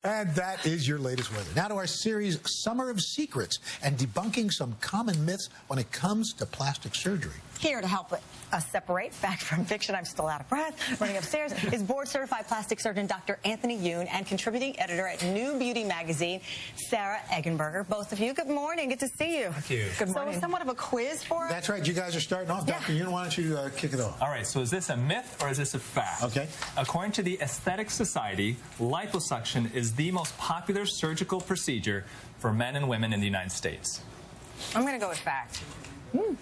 And that is your latest weather. Now to our series, Summer of Secrets, and debunking some common myths when it comes to plastic surgery. Here to help us separate fact from fiction, I'm still out of breath, running upstairs, is board-certified plastic surgeon Dr. Anthony Youn and contributing editor at New Beauty magazine, Sarah Eggenberger. Both of you, good morning. Good to see you. Thank you. Good morning. So somewhat of a quiz for us? That's right. You guys are starting off. Dr. Youn, why don't you kick it off? All right, so is this a myth or is this a fact? Okay. According to the Aesthetic Society, liposuction is the most popular surgical procedure for men and women in the United States. I'm going to go with fact.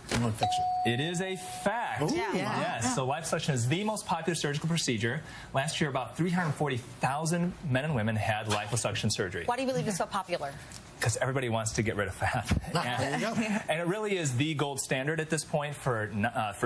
Someone fix it. It is a fact. Ooh. Yes, so liposuction is the most popular surgical procedure. Last year, about 340,000 men and women had liposuction surgery. Why do you believe it's so popular? Because everybody wants to get rid of fat. There you go. And it really is the gold standard at this point for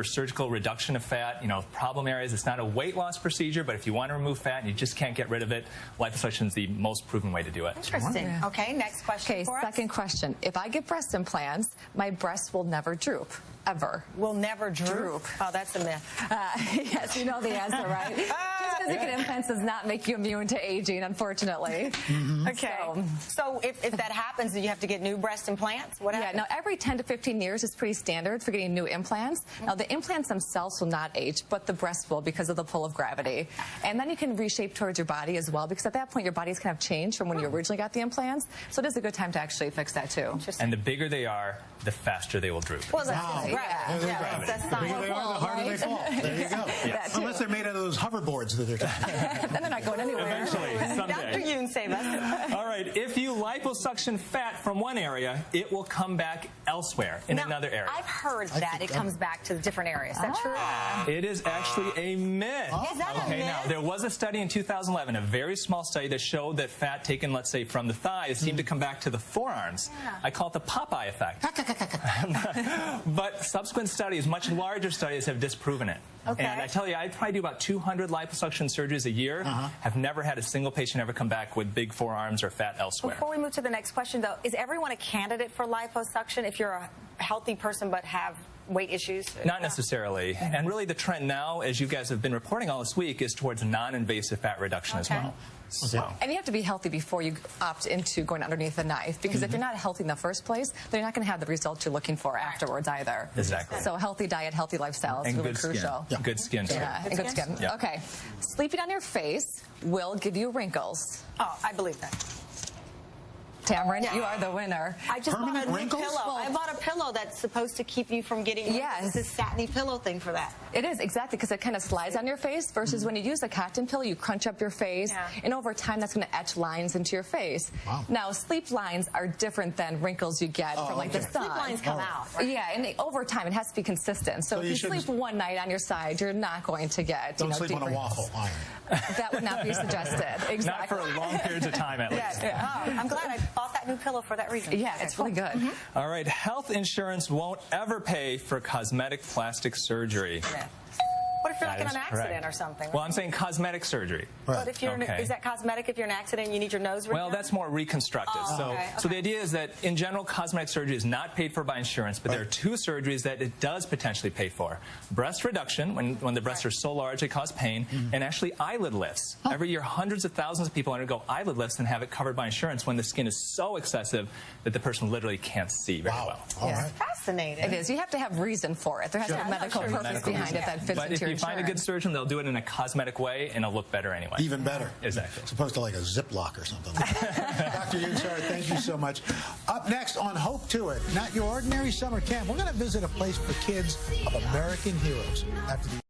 surgical reduction of fat. You know, problem areas, it's not a weight loss procedure, but if you want to remove fat and you just can't get rid of it, liposuction is the most proven way to do it. Interesting. Yeah. Okay, next question for us. Second question. If I get breast implants, my breasts will never droop. Ever. Will never droop. Oh, that's a myth. Yes, you know the answer, right? Just because you get implants does not make you immune to aging, unfortunately. Okay. So if that happens, do you have to get new breast implants? What happens? Yeah, now every 10 to 15 years is pretty standard for getting new implants. Now the implants themselves will not age, but the breast will because of the pull of gravity. And then you can reshape towards your body as well, because at that point your body's kind of changed from when you originally got the implants. So it is a good time to actually fix that too. And the bigger they are, the faster they will droop. Well, that's gravity. That's The bigger science. they are, the harder they fall. There you go. Yes. Unless they're made out of those hoverboards that they're talking about. Then they're not going anywhere. Eventually, someday. Dr. Youn, save us. All right, if you liposuction fat from one area, it will come back elsewhere in another area. I've heard that it comes back to different areas. Is that true? It is actually a myth. Is that a myth? Now, there was a study in 2011, a very small study that showed that fat taken, let's say, from the thighs seemed to come back to the forearms. I call it the Popeye effect. But subsequent studies, much larger studies, have disproven it. Okay. And I tell you, I probably do about 200 liposuction surgeries a year, have never had a single patient ever come back with big forearms or fat elsewhere. Before we move to the next question, though, is everyone a candidate for liposuction if you're a healthy person but have weight issues? Not necessarily. And really the trend now, as you guys have been reporting all this week, is towards non-invasive fat reduction as well. So. And you have to be healthy before you opt into going underneath the knife, because if you're not healthy in the first place, then you're not going to have the results you're looking for afterwards either. Exactly. So healthy diet, healthy lifestyle is really crucial. Yeah. Good skin, too. Yeah, and good skin. Yeah. Okay. Sleeping on your face will give you wrinkles. Oh, I believe that. Tamron, you are the winner. I just bought a new wrinkles? pillow. I bought a pillow that's supposed to keep you from getting Yes. this satiny pillow thing for that. It is, exactly, because it kind of slides on your face versus when you use a cotton pillow, you crunch up your face, and over time that's going to etch lines into your face. Wow. Now, sleep lines are different than wrinkles you get from like the sun. Sleep lines come out. Right? Yeah, and over time it has to be consistent. So if you sleep one night on your side, you're not going to get Don't sleep deep on a wrinkles. waffle iron. That would not be suggested. Exactly. Not for long periods of time, at least. I'm glad I bought that new pillow for that reason. Yeah, it's really good. All right, health insurance won't ever pay for cosmetic plastic surgery. What if you're like in That an is accident correct. or something? Well, I'm saying cosmetic surgery. But if you're Okay. is that cosmetic if you're in an accident and you need your nose redone? Well, that's more reconstructive. So the idea is that in general, cosmetic surgery is not paid for by insurance, but there are two surgeries that it does potentially pay for. Breast reduction, when the breasts are so large they cause pain, and actually eyelid lifts. Every year, hundreds of thousands of people undergo eyelid lifts and have it covered by insurance when the skin is so excessive that the person literally can't see very well. All right. Fascinating. It is. You have to have reason for it. There has to be a medical purpose behind it that fits But into if your you find a good insurance. surgeon, they'll do it in a cosmetic way, and it'll look better anyway. Even better. Exactly. As opposed to like a Ziploc or something. Dr. Youn, Sarah, thank you so much. Up next on Hope to It, not your ordinary summer camp. We're going to visit a place for kids of American heroes. After the